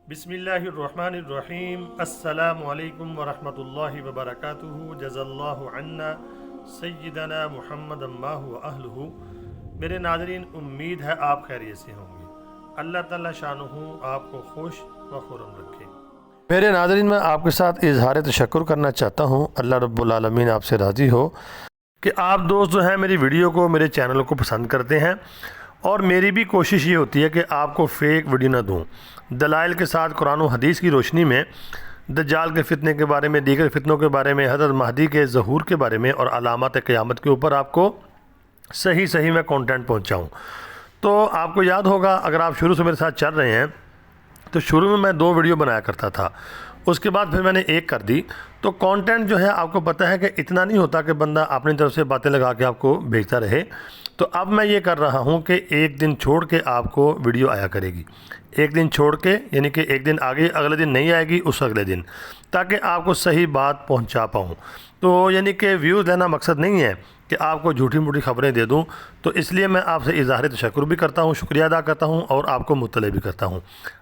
बिस्मिल्लाहिर्रहमानिर्रहीम। अस्सलामु अलैकुम वरहमतुल्लाहि वबरकातुहू। जज़ल्लाहु अन्ना सय्यदना मुहम्मद अम्माहु व अहलुहू। मेरे नाज़रीन, उम्मीद है आप खैरियत से होंगे। अल्लाह ताला शानुहु आपको खुश व खुर्रम रखे। मेरे नाज़रीन, मैं आपके साथ इजहार तशक्कुर करना चाहता हूँ। अल्लाह रब्बुल आलमीन आपसे राज़ी हो कि आप दोस्त जो हैं मेरी वीडियो को, मेरे चैनल को पसंद करते हैं, और मेरी भी कोशिश ये होती है कि आपको फ़ेक वीडियो ना दूँ। दलाइल के साथ कुरान और हदीस की रोशनी में दज्जाल के फ़ितने के बारे में, दीगर फ़ितनों के बारे में, हज़रत महदी के ज़हूर के बारे में और अलामत क़यामत के ऊपर आपको सही मैं कंटेंट पहुँचाऊँ। तो आपको याद होगा, अगर आप शुरू से मेरे साथ चल रहे हैं, तो शुरू में मैं 2 वीडियो बनाया करता था, उसके बाद फिर मैंने 1 कर दी। तो कंटेंट जो है, आपको पता है कि इतना नहीं होता कि बंदा अपनी तरफ से बातें लगा के आपको भेजता रहे। तो अब मैं ये कर रहा हूँ कि 1 दिन छोड़ के आपको वीडियो आया करेगी। 1 दिन छोड़ के, यानी कि 1 दिन आगे, अगले दिन नहीं आएगी, उस अगले दिन, ताकि आपको सही बात पहुँचा पाऊँ। तो यानी कि व्यूज़ लेना मकसद नहीं है कि आपको झूठी मूठी खबरें दे दूं। तो इसलिए मैं आपसे इज़हार तशक्कुर भी करता हूं, शुक्रिया अदा करता हूं और आपको मुत्तले भी करता हूं।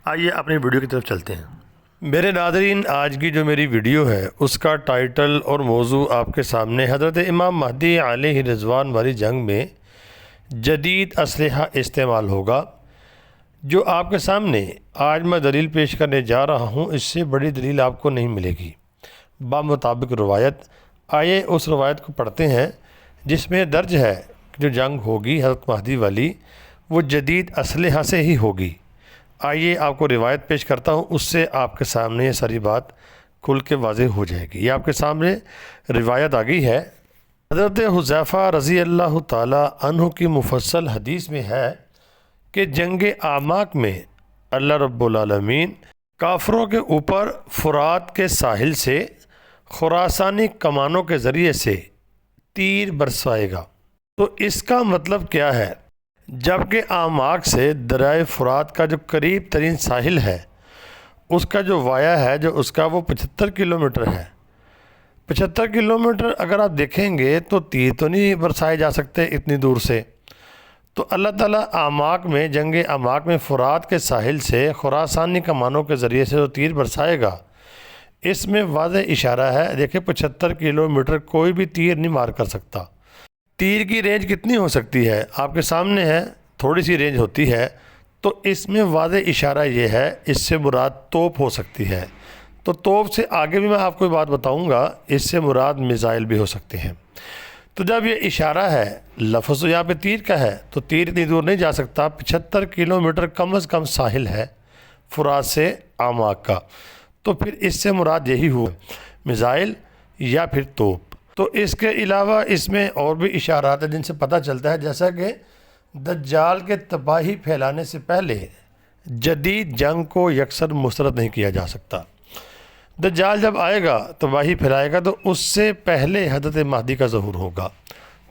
आइए अपनी वीडियो की तरफ चलते हैं। मेरे नाज़रीन, आज की जो मेरी वीडियो है उसका टाइटल और मौजू आपके सामने हज़रत इमाम महदी अलैहि रिज़वान वाली जंग में जदीद असलहा इस्तेमाल होगा। जो आपके सामने आज मैं दलील पेश करने जा रहा हूँ, इससे बड़ी दलील आपको नहीं मिलेगी बामुताबिक रवायत। आइए उस रवायत को पढ़ते हैं जिसमें दर्ज है कि जो जंग होगी हज़रत महदी वाली, वो जदीद असलहा से ही होगी। आइए आपको रिवायत पेश करता हूँ, उससे आपके सामने ये सारी बात खुल के वाज़ेह हो जाएगी। ये आपके सामने रिवायत आ गई है। हज़रत हुज़ैफ़ा रज़ी अल्लाह ताला अन्हु की मुफस्सल हदीस में है कि जंग आमाक में अल्लाह रब्बुल आलमीन काफ़रों के ऊपर फ़ुरात के साहिल से खुरासानी कमानों के ज़रिए से तीर बरसाएगा। तो इसका मतलब क्या है? जबकि आमाक से दरियाए फ़ुरात का जो करीब तरीन साहिल है, उसका जो वाया है, जो उसका वो 75 किलोमीटर है। 75 किलोमीटर अगर आप देखेंगे तो तीर तो नहीं बरसाए जा सकते इतनी दूर से। तो अल्लाह ताला आमाक में, जंग आमाक में फ़ुरात के साहिल से खुरासानी कमानों के ज़रिए से जो तीर बरसाएगा, इसमें वाज़ेह इशारा है। देखिए, 75 किलोमीटर कोई भी तीर नहीं मार कर सकता। तीर की रेंज कितनी हो सकती है आपके सामने है, थोड़ी सी रेंज होती है। तो इसमें वाज़ेह इशारा ये है, इससे मुराद तोप हो सकती है। तो तोप से आगे भी मैं आपको बात बताऊंगा, इससे मुराद मिसाइल भी हो सकते हैं। तो जब ये इशारा है, लफ्ज़ यहाँ पे तीर का है, तो तीर इतनी दूर नहीं जा सकता। 75 किलोमीटर कम अज़ कम साहिल है फ़ुरात से आमाक का। तो फिर इससे मुराद यही हुआ, मिसाइल या फिर तोप। तो इसके अलावा इसमें और भी इशारात हैं जिनसे पता चलता है, जैसा कि दज्जाल के तबाही फैलाने से पहले जदीद जंग को यकसर मुस्तरद नहीं किया जा सकता। दज्जाल जब आएगा, तबाही फैलाएगा, तो उससे पहले हज़रत महदी का ज़हूर होगा।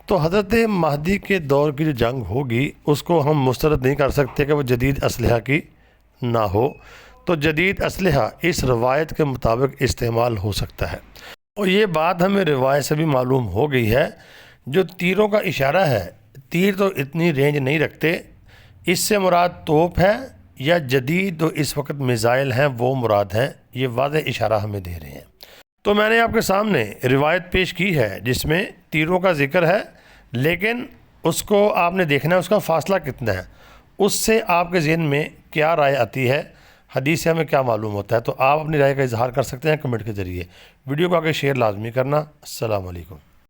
तो हज़रत महदी के दौर की जो जंग होगी, उसको हम मुस्तरद नहीं कर सकते कि वो जदीद असलहा की ना हो। तो जदीद असलहा इस रवायत के मुताबिक इस्तेमाल हो सकता है। और ये बात हमें रिवायत से भी मालूम हो गई है। जो तीरों का इशारा है, तीर तो इतनी रेंज नहीं रखते। इससे मुराद तोप है या जदीद जो इस वक्त मिसाइल हैं, वो मुराद हैं। ये वाज़ेह इशारा हमें दे रहे हैं। तो मैंने आपके सामने रिवायत पेश की है जिसमें तीरों का जिक्र है, लेकिन उसको आपने देखना है उसका फ़ासला कितना है, उससे आपके ज़हन में क्या राय आती है, हदीस से हमें क्या मालूम होता है। तो आप अपनी राय का इजहार कर सकते हैं कमेंट के ज़रिए। वीडियो को आगे शेयर लाजमी करना। अस्सलाम वालेकुम।